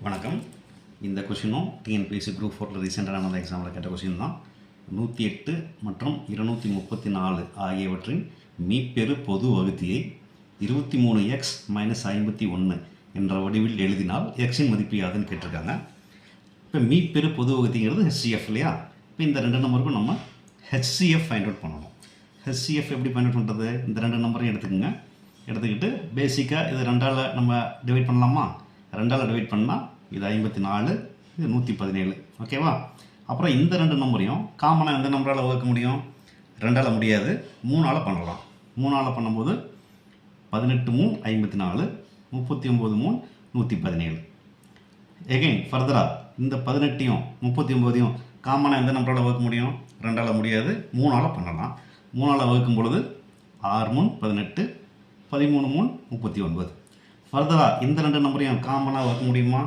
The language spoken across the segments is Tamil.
வணக்கம். இந்த கொஷினும் டிஎன்பிஎஸ்சி குரூப் 4 ரீசெண்டாக நடந்த எக்ஸாமில் கேட்ட கொஷின் தான். 108 மற்றும் 234 ஆகியவற்றின் மீப்பெரு பொது வகுத்தியை 23x - 51 என்ற வடிவில் எழுதினால் எக்ஸின் மதிப்பு யாதுன்னு கேட்டிருக்காங்க. இப்போ மீப்பெரு பொது வகுத்திங்கிறது HCF இல்லையா? இப்போ இந்த ரெண்டு நம்பருக்கும் நம்ம HCF ஃபைண்ட் அவுட் பண்ணணும். HCF எப்படி ஃபைண்ட் அவுட் பண்ணுறது? இந்த ரெண்டு நம்பரையும் எடுத்துக்கிட்டு பேசிக்காக இது ரெண்டால் நம்ம டிவைட் பண்ணலாமா? ரெண்டால் டிவைட் பண்ணால் இது 54, இது 117. ஓகேவா? அப்புறம் இந்த ரெண்டு நம்பரையும் காமனாக எந்த நம்பரால் வகுக்க முடியும்? 2ஆல் முடியாது, 3ஆல் பண்ணலாம். 3ஆல் பண்ணும்போது 18 3 54, 39 3 117. எகைன் ஃபர்தராக இந்த 18ஐயும் 39ஐயும் காமனாக எந்த நம்பரால் வகுக்க முடியும்? 2ஆல் முடியாது, 3ஆல் பண்ணலாம். 3ஆல் வகுக்கும் பொழுது 6 3 18, 13 3 39. ஃபர்தராக இந்த ரெண்டு நம்பரையும் காமனாக வகுக்க முடியுமா?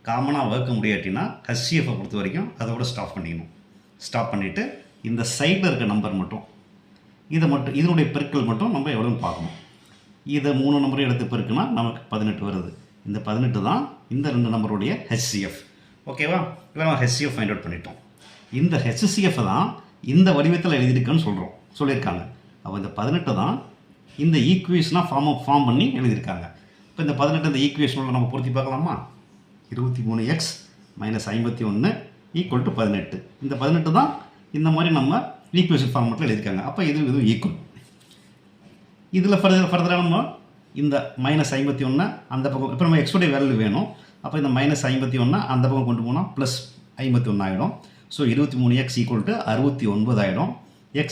காமனாக வகுக்க முடியாட்டினா HCFை பொறுத்த வரைக்கும் அதோட ஸ்டாப் பண்ணிவிட்டு இந்த சைடில் இருக்க நம்பர் மட்டும் இதனுடைய பெருக்கல் மட்டும் நம்ம எவ்வளோன்னு பார்க்கணும். இதை 3 நம்பரையும் எடுத்து பெருக்குனா நமக்கு 18 வருது. இந்த 18 தான் இந்த ரெண்டு நம்பருடைய HCF. ஓகேவா? இப்போ நம்ம HCF ஃபைண்ட் அவுட் பண்ணிட்டோம். இந்த HCF தான் இந்த வடிவத்தில் எழுதியிருக்குன்னு சொல்லியிருக்காங்க. அப்போ இந்த 18 தான் இந்த ஈக்குவேஷனாக ஃபார்ம் பண்ணி எழுதியிருக்காங்க. இப்போ இந்த 18 இந்த ஈக்குவேஷனில் நம்ம பொருத்தி பார்க்கலாமா? 23x - 51 = 18. இந்த 18 தான் இந்த மாதிரி நம்ம ஈக்குவேஷன் ஃபார்மெட்டில் எழுதியிருக்காங்க. அப்போ இது ஈக்குவல். இதில் ஃபர்தராக நம்ம இந்த -51 அந்த பக்கம், இப்போ நம்ம எக்ஸோடைய வேல்யூ வேணும். அப்போ இந்த -51 அந்த பக்கம் கொண்டு போனால் +51 ஆகிடும். ஸோ 23x = 69 ஆகிடும். x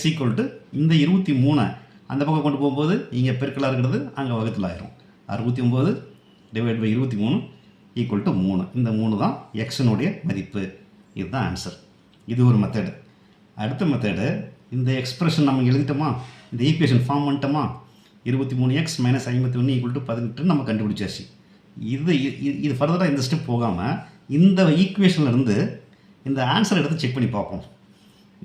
இந்த 23 அந்த பக்கம் கொண்டு போகும்போது இங்கே பெருக்கலாக இருக்கிறது அங்கே வகுத்தில் ஆகிடும். 69 / 23 = 3. இந்த 3 தான் எக்ஸினுடைய மதிப்பு. இதுதான் ஆன்சர். இது ஒரு மெத்தடு. அடுத்த மெத்தடு, இந்த எக்ஸ்பிரஷன் நம்ம எழுதிட்டோமா, இந்த ஈக்குவேஷன் ஃபார்ம் பண்ணிட்டோமா, 23x - 51 = 18 நம்ம கண்டுபிடிச்சாச்சு. இது ஃபர்தராக இந்த ஸ்டெப் போகாமல் இந்த ஈக்குவேஷன்லேருந்து இந்த ஆன்சர் எடுத்து செக் பண்ணி பார்ப்போம்.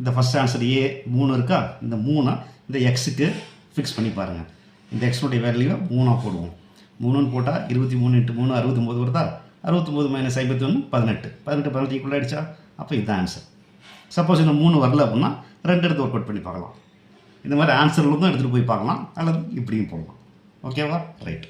இந்த ஃபஸ்ட் ஆன்சர் A 3 இருக்கா? இந்த 3 இந்த எக்ஸுக்கு ஃபிக்ஸ் பண்ணி பாருங்கள். இந்த எக்ஸினுடைய வேல்யூவை 3ஆக போடுவோம். 3ன்னு போட்டால் 23 × 3 69 வருதா? 69 - 51 18. 18 ஈக்குவல் ஆகிடுச்சா? அப்போ இதுதான் ஆன்சர். சப்போஸ் இந்த 3 வரல அப்படின்னா 2 எடுத்து ஒர்க் அவுட் பண்ணி பார்க்கலாம். இந்த மாதிரி ஆன்சர்லேருந்தும் எடுத்துகிட்டு போய் பார்க்கலாம், அல்லது இப்படியும் போடலாம். ஓகேவா? ரைட்.